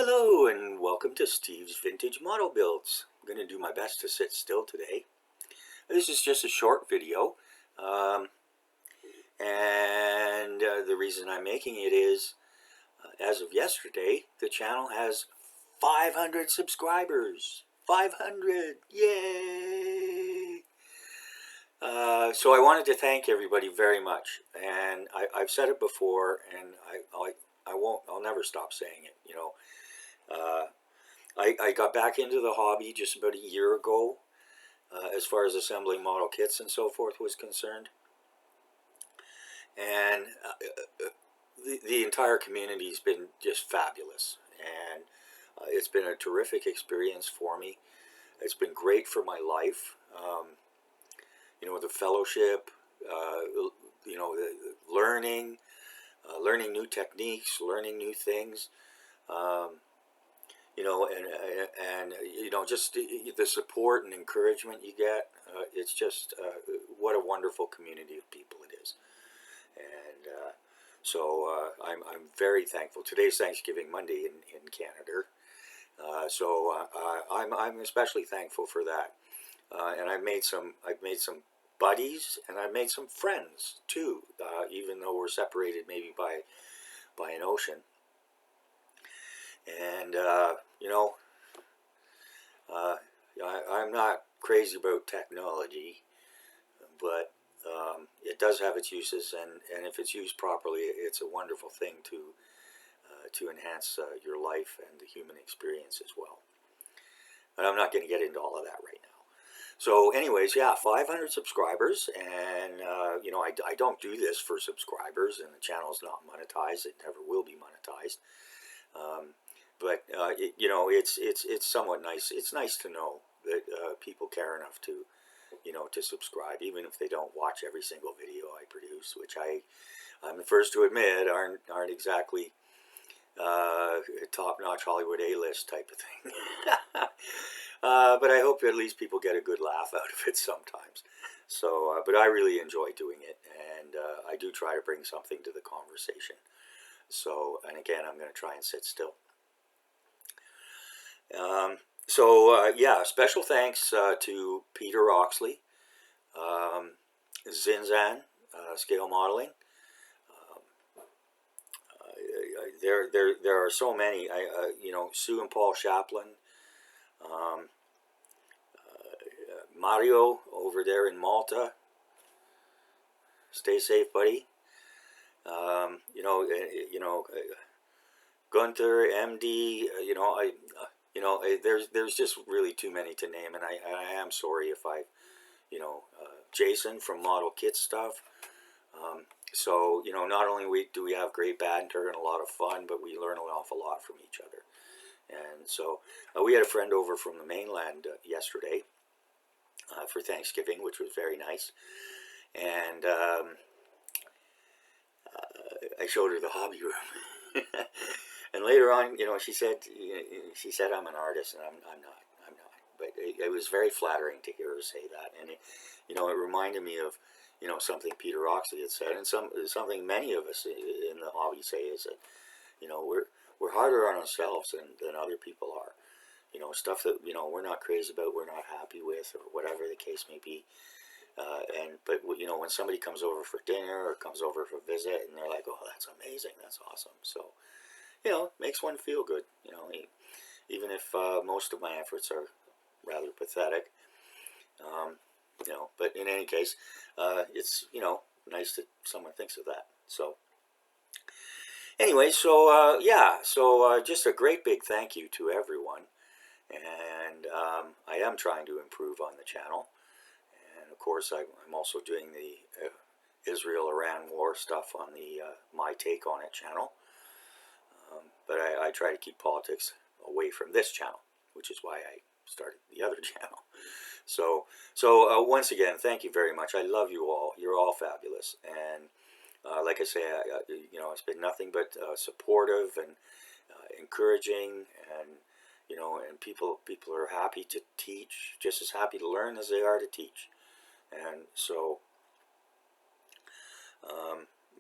Hello and welcome to Steve's Vintage Model Builds. I'm going to do my best to sit still today. This is just a short video, and the reason I'm making it is, as of yesterday, the channel has 500 subscribers. 500! Yay! So I wanted to thank everybody very much, and I've said it before, and I'll never stop saying it. Uh, I got back into the hobby just about a year ago, as far as assembling model kits and so forth was concerned. And the entire community's been just fabulous. And it's been a terrific experience for me. It's been great for my life. The fellowship, the learning, learning new techniques, learning new things. Just the support and encouragement you get. It's just what a wonderful community of people it is. And I'm very thankful. Today's Thanksgiving Monday in Canada. I'm especially thankful for that. And I've made some buddies, and I've made some friends too, even though we're separated maybe by an ocean. And I'm not crazy about technology, but it does have its uses, and if it's used properly, it's a wonderful thing to enhance your life and the human experience as well. But I'm not going to get into all of that right now. So anyways, yeah, 500 subscribers, and I don't do this for subscribers, and the channel's not monetized. It never will be monetized. It's somewhat nice. It's nice to know that people care enough to subscribe, even if they don't watch every single video I produce, which I'm the first to admit aren't exactly top-notch Hollywood A-list type of thing. But I hope at least people get a good laugh out of it sometimes. So, but I really enjoy doing it, and I do try to bring something to the conversation. So, and again, I'm going to try and sit still. Special thanks to Peter Oxley, Zinzan Scale Modeling. There are so many. Sue and Paul Chaplin, Mario over there in Malta. Stay safe, buddy. Gunther, MD. There's just really too many to name, and I am sorry if Jason from Model Kit Stuff. Not only do we have great banter and a lot of fun, but we learn an awful lot from each other. And so we had a friend over from the mainland yesterday for Thanksgiving, which was very nice. And I showed her the hobby room. And later on, she said I'm an artist, and I'm not. But it was very flattering to hear her say that, and it reminded me of something Peter Oxley had said, and something many of us in the hobby say is that we're harder on ourselves than other people are. Stuff that we're not crazy about, we're not happy with, or whatever the case may be. But when somebody comes over for dinner or comes over for a visit, and they're like, "Oh, that's amazing, that's awesome," so it makes one feel good. Even if most of my efforts are rather pathetic. But in any case, it's nice that someone thinks of that. So anyway, just a great big thank you to everyone, and I am trying to improve on the channel, and of course I'm also doing the Israel-Iran war stuff on the My Take on It channel, but I try to keep politics away from this channel, which is why I started the other channel. So once again, thank you very much. I love you all. You're all fabulous, and like I say, it's been nothing but supportive and encouraging, and and people are happy to teach, just as happy to learn as they are to teach. And so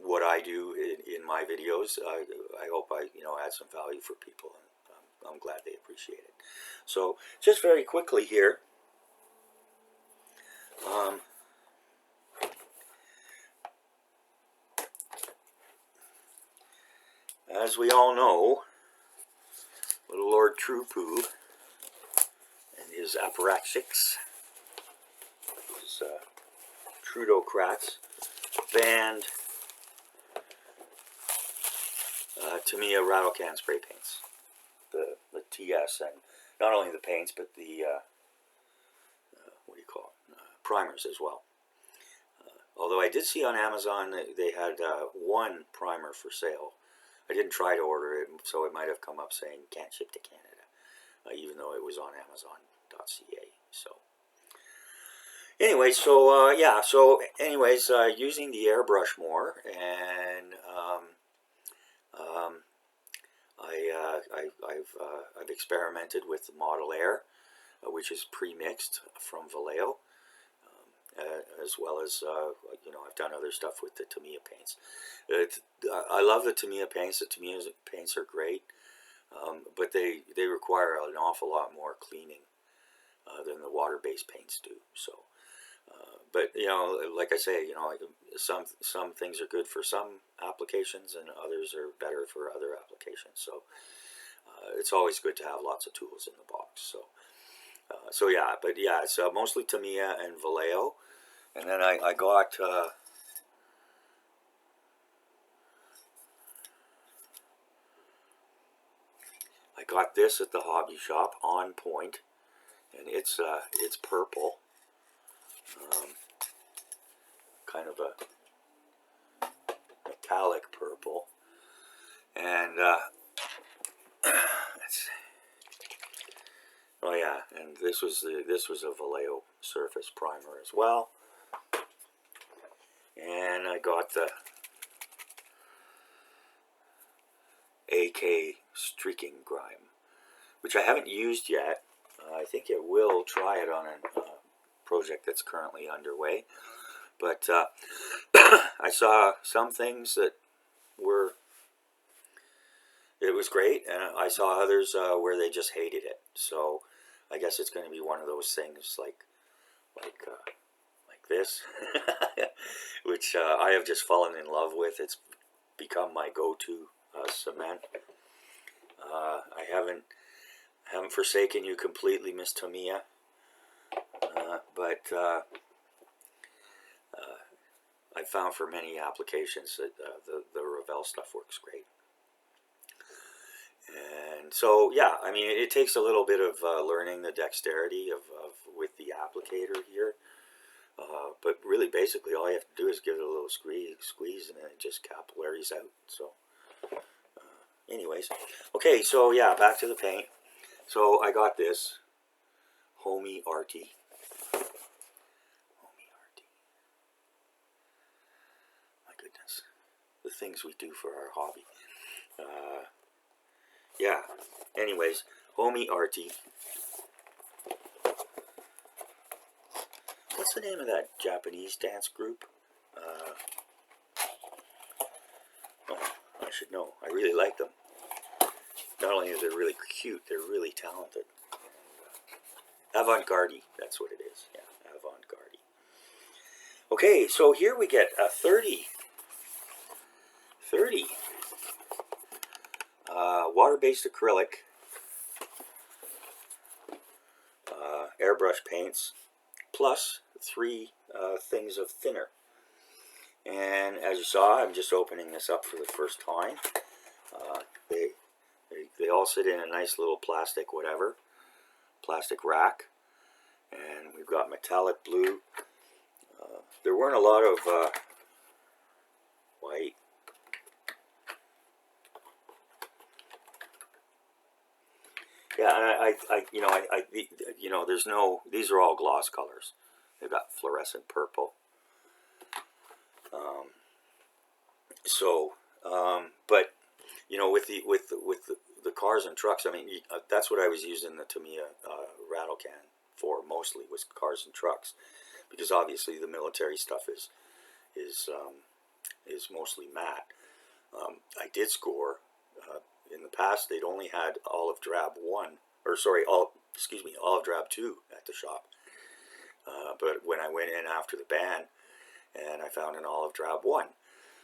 what I do in my videos, I hope I add some value for people. And I'm glad they appreciate it. So just very quickly here, as we all know, little Lord True-Poo and his apparatchiks, his Trudocrats, banned Tamiya rattle can spray paints, the TS, and not only the paints but the what do you call it, primers as well. Although I did see on Amazon that they had one primer for sale. I didn't try to order it, so it might have come up saying can't ship to Canada, even though it was on Amazon.ca. So anyway, so yeah, so anyways, using the airbrush more, and I've experimented with the Model Air, which is pre-mixed from Vallejo, as well as I've done other stuff with the Tamiya paints. I love the Tamiya paints. The Tamiya paints are great, but they require an awful lot more cleaning than the water-based paints do. So, but like I say, some things are good for some applications, and others are better for other applications. So, it's always good to have lots of tools in the box. So yeah, but yeah, it's mostly Tamiya and Vallejo, and then I got this at the hobby shop, On Point, and it's purple, kind of a metallic purple, and oh yeah, and this was a Vallejo surface primer as well, and I got the AK Streaking Grime, which I haven't used yet. I think I will try it on a project that's currently underway, but I saw some things that it was great, and I saw others where they just hated it. So I guess it's going to be one of those things like this, which I have just fallen in love with. It's become my go-to cement. I haven't forsaken you completely, Miss Tamiya, but I found for many applications that the Revell stuff works great. And so yeah, I mean, it takes a little bit of learning the dexterity of with the applicator here, but really basically all you have to do is give it a little squeeze, and then it just capillaries out. So anyways, okay, so yeah, back to the paint. So I got this Homie Artie. My goodness, the things we do for our hobby. Yeah, anyways, Homie Artie. What's the name of that Japanese dance group? Oh, I should know. I really like them. Not only are they really cute, they're really talented. Avant-garde, that's what it is. Yeah, avant-garde. Okay, so here we get a 30 water-based acrylic airbrush paints, plus 3 things of thinner. And as you saw, I'm just opening this up for the first time. They all sit in a nice little plastic rack, and we've got metallic blue. There weren't a lot of white. Yeah, there's no. These are all gloss colors. They've got fluorescent purple. But with the cars and trucks, I mean, that's what I was using the Tamiya rattle can for mostly, was cars and trucks, because obviously the military stuff is mostly matte. I did score in the past they'd only had olive drab 1, or olive drab 2 at the shop. But when I went in after the ban, and I found an olive drab 1.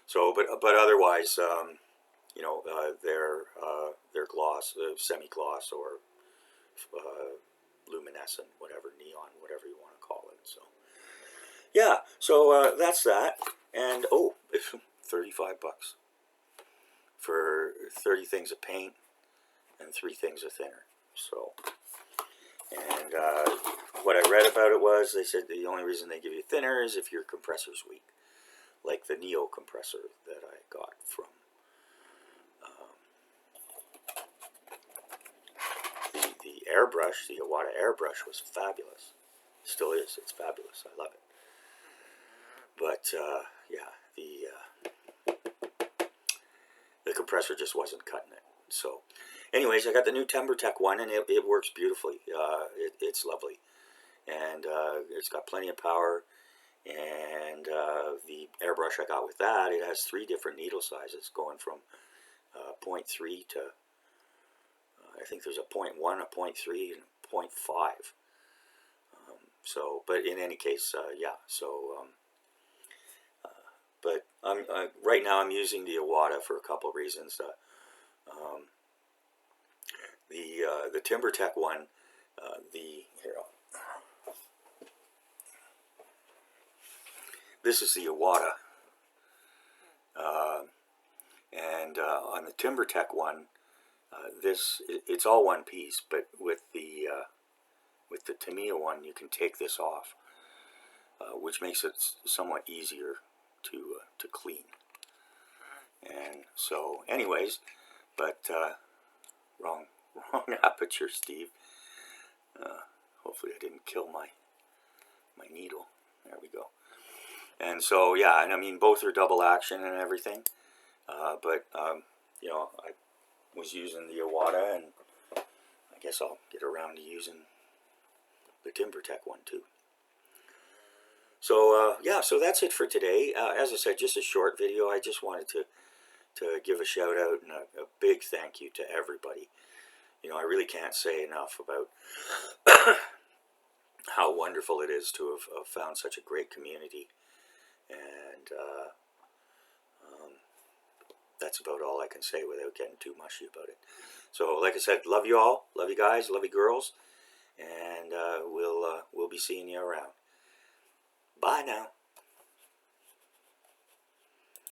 So, but otherwise, their gloss, semi-gloss, or luminescent, whatever, neon, whatever you want to call it. So, yeah, so that's that. And, oh, it's $35 for 30 things of paint and 3 things of thinner. So, and what I read about it was, they said the only reason they give you thinner is if your compressor's weak, like the Neo compressor that I got from the airbrush. The Iwata airbrush was fabulous. Still is. It's fabulous. I love it. But yeah, the compressor just wasn't cutting it. So, anyways, I got the new TimberTech one, and it works beautifully. It's lovely, and it's got plenty of power. And the airbrush I got with that, it has 3 different needle sizes, going from 0.3 to I think there's a 0.1, a 0.3, and a 0.5. So, but in any case, yeah. So, but right now I'm using the Iwata for a couple of reasons. The TimberTech one, this is the Iwata, and on the TimberTech one, it's all one piece, but with the Tamiya one, you can take this off, which makes it somewhat easier to clean. And so, anyways, but wrong aperture, Steve. Hopefully, I didn't kill my needle. There we go. And so, yeah, and I mean, both are double action and everything. But I was using the Iwata, and I guess I'll get around to using the TimberTech one too. So yeah, so that's it for today. As I said, just a short video. I just wanted to give a shout out and a big thank you to everybody. I really can't say enough about how wonderful it is to have found such a great community, and that's about all I can say without getting too mushy about it. So, like I said, love you all, love you guys, love you girls, and we'll be seeing you around. Bye now.